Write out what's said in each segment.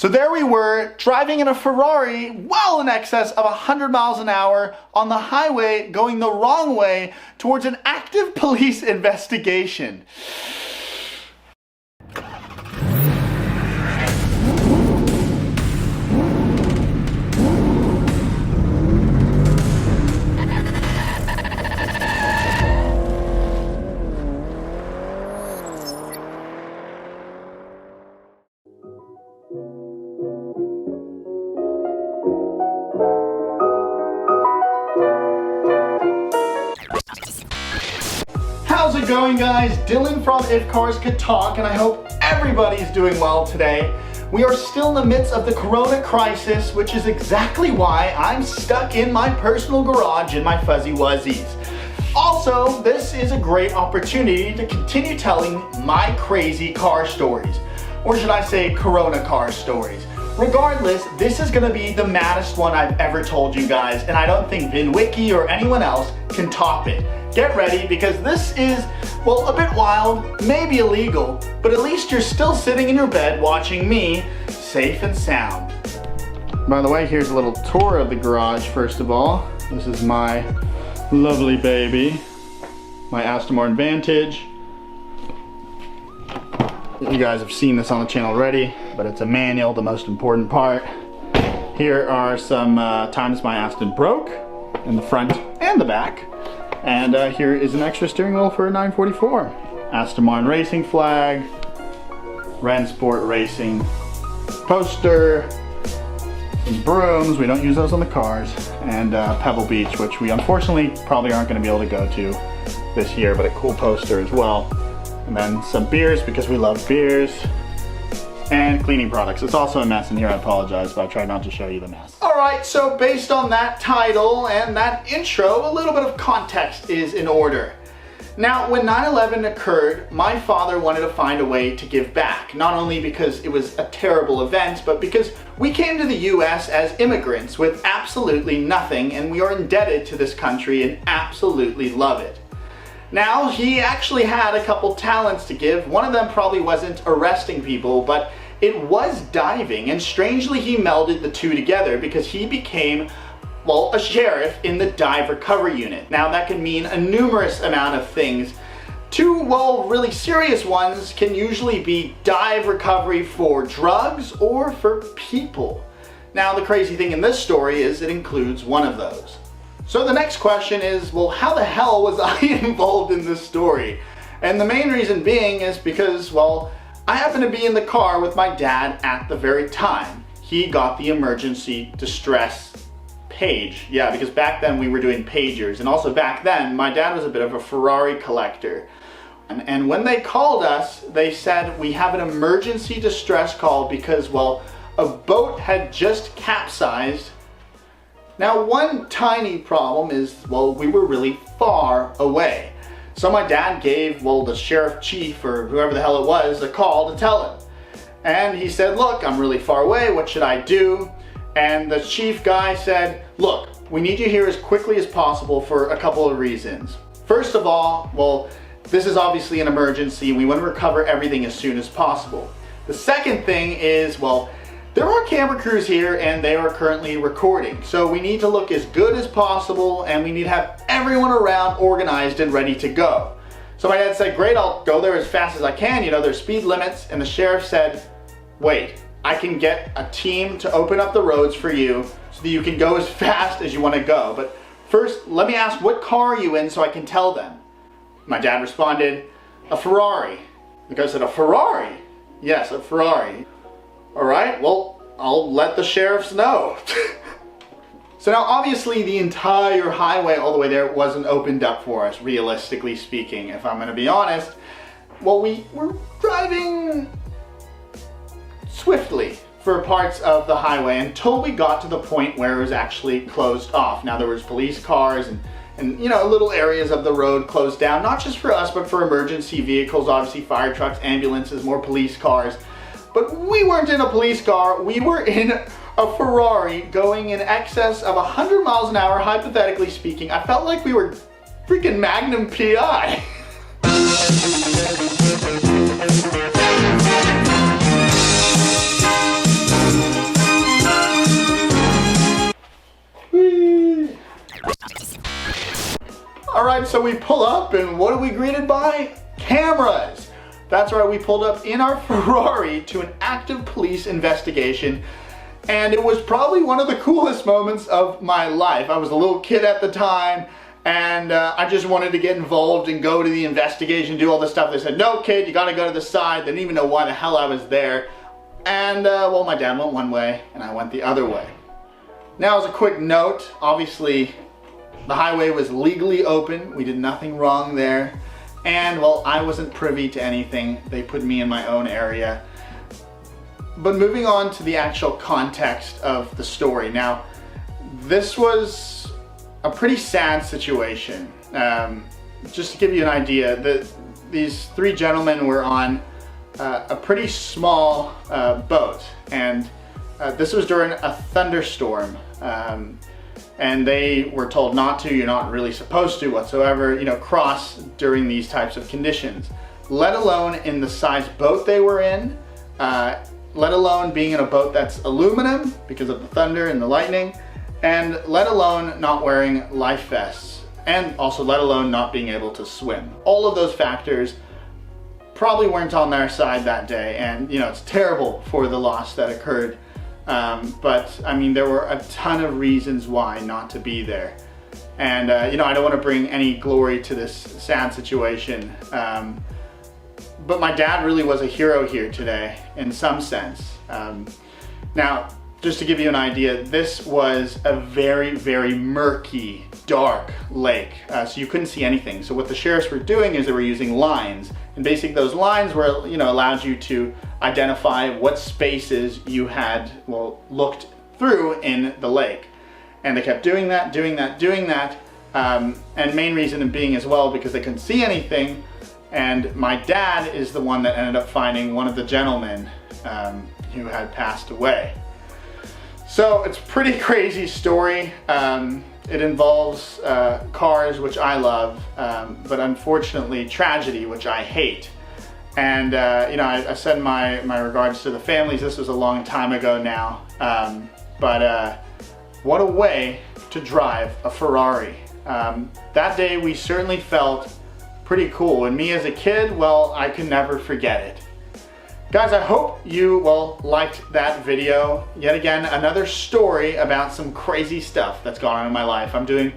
So there we were, driving in a Ferrari well in excess of 100 miles an hour on the highway, going the wrong way towards an active police investigation. How's it going, guys? Dylan from If Cars Could Talk, and I hope everybody's doing well today. We are still in the midst of the corona crisis, which is exactly why I'm stuck in my personal garage in my fuzzy wuzzies. Also, this is a great opportunity to continue telling my crazy car stories, or should I say corona car stories. Regardless, this is going to be the maddest one I've ever told you guys, and I don't think VinWiki or anyone else can top it. Get ready, because this is, well, a bit wild, maybe illegal, but at least you're still sitting in your bed watching me, safe and sound. By the way, here's a little tour of the garage first of all. This is my lovely baby, my Aston Martin Vantage. You guys have seen this on the channel already, but it's a manual, the most important part. Here are some times my Aston broke in the front and the back. And here is an extra steering wheel for a 944. Aston Martin racing flag, Rensport racing poster, some brooms, we don't use those on the cars, and Pebble Beach, which we unfortunately probably aren't going to be able to go to this year, but a cool poster as well. And then some beers, because we love beers, and cleaning products. It's also a mess in here, I apologize, but I tried not to show you the mess. Alright, so based on that title and that intro, a little bit of context is in order. Now, when 9/11 occurred, my father wanted to find a way to give back, not only because it was a terrible event, but because we came to the US as immigrants with absolutely nothing, and we are indebted to this country and absolutely love it. Now, he actually had a couple talents to give. One of them probably wasn't arresting people, but it was diving, and strangely he melded the two together because he became, well, a sheriff in the dive recovery unit. Now, that can mean a numerous amount of things. Two, well, really serious ones can usually be dive recovery for drugs or for people. Now, the crazy thing in this story is it includes one of those. So the next question is, well, how the hell was I involved in this story? And the main reason being is because, well, I happened to be in the car with my dad at the very time. He got the emergency distress page. Yeah, because back then we were doing pagers, and also back then my dad was a bit of a Ferrari collector. And when they called us, they said we have an emergency distress call because, well, a boat had just capsized. Now, one tiny problem is, well, we were really far away. So my dad gave, well, the sheriff chief or whoever the hell it was a call to tell him. And he said, look, I'm really far away, what should I do? And the chief guy said, look, we need you here as quickly as possible for a couple of reasons. First of all, well, this is obviously an emergency and we want to recover everything as soon as possible. The second thing is, well, there are camera crews here and they are currently recording. So we need to look as good as possible and we need to have everyone around organized and ready to go. So my dad said, great, I'll go there as fast as I can. You know, there's speed limits. And the sheriff said, wait, I can get a team to open up the roads for you so that you can go as fast as you want to go. But first, let me ask, what car are you in so I can tell them? My dad responded, a Ferrari. The guy said, a Ferrari? Yes, a Ferrari. All right, well, I'll let the sheriffs know. So now obviously the entire highway all the way there wasn't opened up for us, realistically speaking, if I'm gonna be honest. Well, we were driving swiftly for parts of the highway until we got to the point where it was actually closed off. Now there was police cars and you know, little areas of the road closed down, not just for us, but for emergency vehicles, obviously fire trucks, ambulances, more police cars. But we weren't in a police car, we were in a Ferrari going in excess of 100 miles an hour, hypothetically speaking. I felt like we were freaking Magnum PI. so we pull up and what are we greeted by? Cameras. That's right, we pulled up in our Ferrari to an active police investigation, and it was probably one of the coolest moments of my life. I was a little kid at the time, and I just wanted to get involved and go to the investigation, do all this stuff. They said, no kid, you gotta go to the side. They didn't even know why the hell I was there. And well, my dad went one way and I went the other way. Now, as a quick note, obviously the highway was legally open. We did nothing wrong there. And well, I wasn't privy to anything. They put me in my own area. But moving on to the actual context of the story. Now, this was a pretty sad situation. Just to give you an idea, these three gentlemen were on a pretty small boat, and this was during a thunderstorm. And they were told not to, you're not really supposed to whatsoever, cross during these types of conditions, let alone in the size boat they were in, let alone being in a boat that's aluminum because of the thunder and the lightning, and let alone not wearing life vests, and also let alone not being able to swim. All of those factors probably weren't on their side that day, and it's terrible for the loss that occurred. But I mean, there were a ton of reasons why not to be there. And I don't want to bring any glory to this sad situation. But my dad really was a hero here today in some sense. Now, just to give you an idea, this was a very, very murky, dark lake. So you couldn't see anything. So what the sheriffs were doing is they were using lines. And basically those lines were, allowed you to identify what spaces you had, looked through in the lake. And they kept doing that. And main reason being as well because they couldn't see anything. And my dad is the one that ended up finding one of the gentlemen who had passed away. So it's a pretty crazy story. It involves cars, which I love, but unfortunately tragedy, which I hate. And I send my regards to the families. This was a long time ago now, but what a way to drive a Ferrari. That day we certainly felt pretty cool, and me as a kid, well, I can never forget it. Guys, I hope you, liked that video. Yet again, another story about some crazy stuff that's gone on in my life. I'm doing,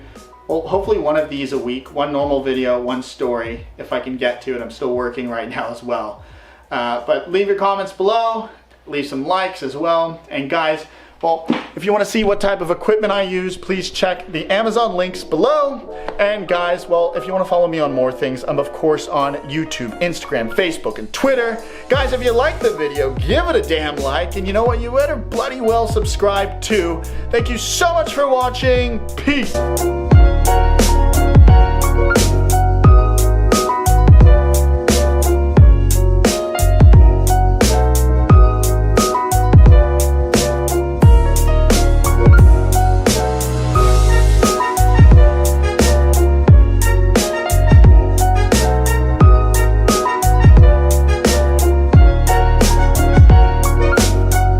hopefully one of these a week. One normal video, one story, if I can get to it. I'm still working right now as well. But leave your comments below. Leave some likes as well. And guys, if you want to see what type of equipment I use, please check the Amazon links below. And guys, if you want to follow me on more things, I'm of course on YouTube, Instagram, Facebook, and Twitter. Guys, if you like the video, give it a damn like. And you know what? You better bloody well subscribe too. Thank you so much for watching. Peace.